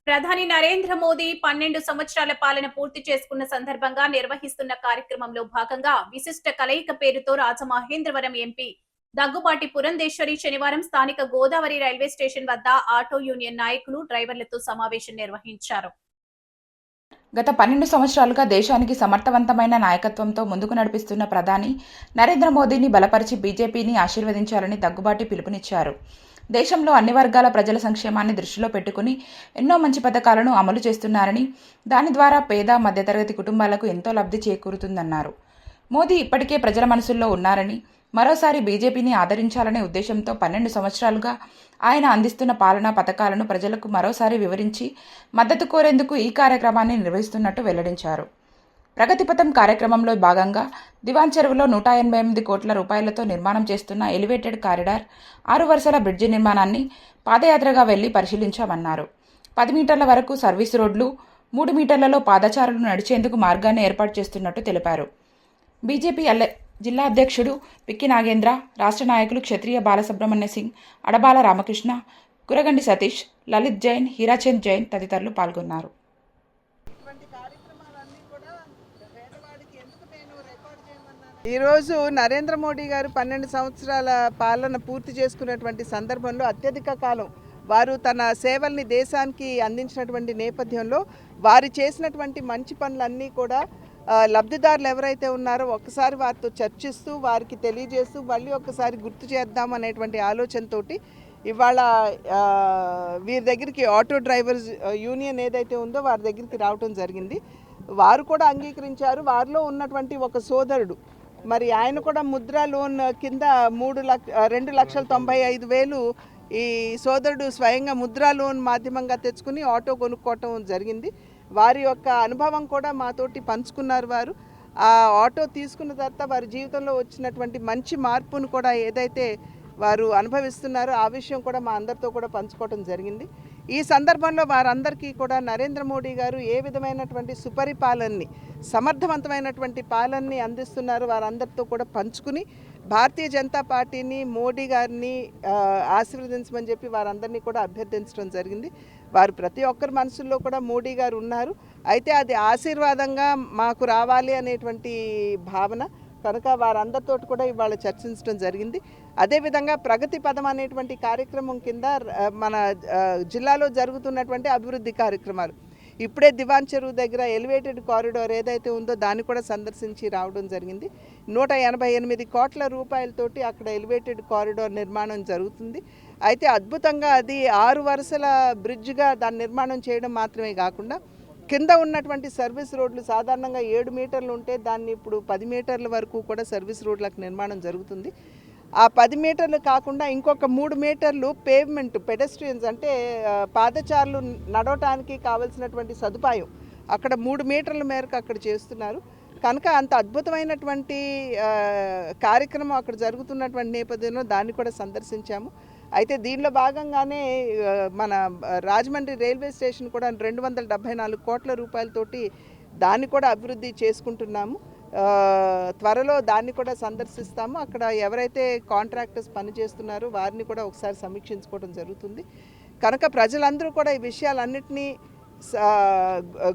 ప్రధాని నరేంద్ర మోదీ 12 సంవత్సరాల పాలన పూర్తి చేసుకున్న సందర్భంగా నిర్వహిస్తున్న కార్యక్రమంలో భాగంగా విశిష్ట కలయిక పేరుతో రాజమహేంద్రవరం ఎంపీ దగ్గుబాటి పురంధేశ్వరి శనివారం స్థానిక గోదావరి రైల్వే స్టేషన్ వద్ద ఆటో యూనియన్ నాయకులు డ్రైవర్లతో సమావేశం నిర్వహించారు. గత 12 సంవత్సరాలుగా దేశానికి సమర్థవంతమైన నాయకత్వంతో ముందుకు నడిపిస్తున్న ప్రధాని నరేంద్ర మోదీని బలపరిచి బీజేపీని ఆశీర్వదించాలని దగ్గుబాటి పిలుపునిచ్చారు. దేశంలో అన్ని వర్గాల ప్రజల సంక్షేమాన్ని దృష్టిలో పెట్టుకుని ఎన్నో మంచి పథకాలను అమలు చేస్తున్నారని, దాని ద్వారా పేద, మధ్యతరగతి కుటుంబాలకు ఎంతో లబ్ధి చేకూరుతుందన్నారు. మోదీ ఇప్పటికే ప్రజల మనసుల్లో ఉన్నారని, మరోసారి బీజేపీని ఆదరించాలనే ఉద్దేశంతో 12 సంవత్సరాలుగా ఆయన అందిస్తున్న పాలనా పథకాలను ప్రజలకు మరోసారి వివరించి మద్దతు కోరేందుకు ఈ కార్యక్రమాన్ని నిర్వహిస్తున్నట్టు వెల్లడించారు. ప్రగతిపథం కార్యక్రమంలో భాగంగా దివాన్ చెరువులో 188 కోట్ల రూపాయలతో నిర్మాణం చేస్తున్న ఎలివేటెడ్ కారిడార్ 6 వరుసల బ్రిడ్జి నిర్మాణాన్ని పాదయాత్రగా వెళ్లి పరిశీలించామన్నారు. 10 మీటర్ల వరకు సర్వీస్ రోడ్లు, 3 మీటర్లలో పాదచారులు నడిచేందుకు మార్గాన్ని ఏర్పాటు చేస్తున్నట్టు తెలిపారు. బీజేపీ జిల్లా అధ్యక్షుడు పిక్కి నాగేంద్ర, రాష్ట్ర నాయకులు క్షత్రియ బాలసుబ్రహ్మణ్య సింగ్, అడబాల రామకృష్ణ, కురగండి సతీష్, లలిత్ జైన్, హీరాచంద్ జైన్ తదితరులు పాల్గొన్నారు. ఈరోజు నరేంద్ర మోడీ గారు 12 సంవత్సరాల పాలన పూర్తి చేసుకున్నటువంటి సందర్భంలో అత్యధిక కాలం వారు తన సేవల్ని దేశానికి అందించినటువంటి నేపథ్యంలో వారు చేసినటువంటి మంచి పనులన్నీ కూడా లబ్ధిదారులు ఎవరైతే ఉన్నారో ఒక్కసారి వారితో చర్చిస్తూ వారికి తెలియజేస్తూ మళ్ళీ ఒక్కసారి గుర్తు చేద్దాం అనేటువంటి ఆలోచనతోటి ఇవాళ వీరి దగ్గరికి ఆటో డ్రైవర్స్ యూనియన్ ఏదైతే ఉందో వారి దగ్గరికి రావటం జరిగింది. వారు కూడా అంగీకరించారు. వారిలో ఉన్నటువంటి ఒక సోదరుడు మరి ఆయన కూడా ముద్రా లోన్ కింద 2,95,000 ఈ సోదరుడు స్వయంగా ముద్రా లోన్ మాధ్యమంగా తెచ్చుకుని ఆటో కొనుక్కోవటం జరిగింది. వారి యొక్క అనుభవం కూడా మాతోటి పంచుకున్నారు. వారు ఆ ఆటో తీసుకున్న తర్వాత వారి జీవితంలో వచ్చినటువంటి మంచి మార్పును కూడా ఏదైతే వారు అనుభవిస్తున్నారో ఆ విషయం కూడా మా అందరితో కూడా పంచుకోవడం జరిగింది. ఈ సందర్భంలో వారందరికీ కూడా నరేంద్ర మోడీ గారు ఏ విధమైనటువంటి సుపరిపాలనని, సమర్థవంతమైనటువంటి పాలనని అందిస్తున్నారు వారందరితో కూడా పంచుకుని భారతీయ జనతా పార్టీని, మోడీ గారిని ఆశీర్వదించమని చెప్పి వారందరినీ కూడా అభ్యర్థించడం జరిగింది. వారు ప్రతి ఒక్కరి మనసుల్లో కూడా మోడీ గారు ఉన్నారు. అయితే అది ఆశీర్వాదంగా మాకు రావాలి అనేటువంటి భావన కనుక వారందరితో కూడా ఇవాళ చర్చించడం జరిగింది. అదేవిధంగా ప్రగతి పదం అనేటువంటి కార్యక్రమం కింద మన జిల్లాలో జరుగుతున్నటువంటి అభివృద్ధి కార్యక్రమాలు ఇప్పుడే దివాన్ చెరువు దగ్గర ఎలివేటెడ్ కారిడార్ ఏదైతే ఉందో దాన్ని కూడా సందర్శించి రావడం జరిగింది. 188 కోట్ల రూపాయలతోటి అక్కడ ఎలివేటెడ్ కారిడార్ నిర్మాణం జరుగుతుంది. అయితే అద్భుతంగా అది 6 వరుసల బ్రిడ్జ్గా దాని నిర్మాణం చేయడం మాత్రమే కాకుండా కింద ఉన్నటువంటి సర్వీస్ రోడ్లు సాధారణంగా 7 మీటర్లు ఉంటే దాన్ని ఇప్పుడు 10 మీటర్ల వరకు కూడా సర్వీస్ రోడ్లకు నిర్మాణం జరుగుతుంది. ఆ 10 మీటర్లు కాకుండా ఇంకొక 3 మీటర్లు పేవ్మెంట్, పెడెస్ట్రియన్స్ అంటే పాదచారులు నడవటానికి కావలసినటువంటి సదుపాయం అక్కడ 3 మీటర్ల మేరకు అక్కడ చేస్తున్నారు. కనుక అంత అద్భుతమైనటువంటి కార్యక్రమం అక్కడ జరుగుతున్నటువంటి నేపథ్యంలో దాన్ని కూడా సందర్శించాము. అయితే దీనిలో భాగంగానే మన రాజమండ్రి రైల్వే స్టేషన్ కూడా 274 కోట్ల రూపాయలతోటి దాన్ని కూడా అభివృద్ధి చేసుకుంటున్నాము. త్వరలో దాన్ని కూడా సందర్శిస్తాము. అక్కడ ఎవరైతే కాంట్రాక్టర్స్ పనిచేస్తున్నారో వారిని కూడా ఒకసారి సమీక్షించుకోవడం జరుగుతుంది. కనుక ప్రజలందరూ కూడా ఈ విషయాలన్నింటినీ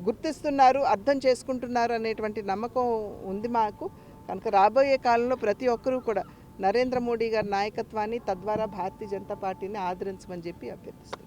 గుర్తిస్తున్నారు, అర్థం చేసుకుంటున్నారు అనేటువంటి నమ్మకం ఉంది మాకు. కనుక రాబోయే కాలంలో ప్రతి ఒక్కరూ కూడా నరేంద్ర మోడీ గారి నాయకత్వాన్ని, తద్వారా భారతీయ జనతా పార్టీని ఆదరించమని చెప్పి అభ్యర్థిస్తున్నారు.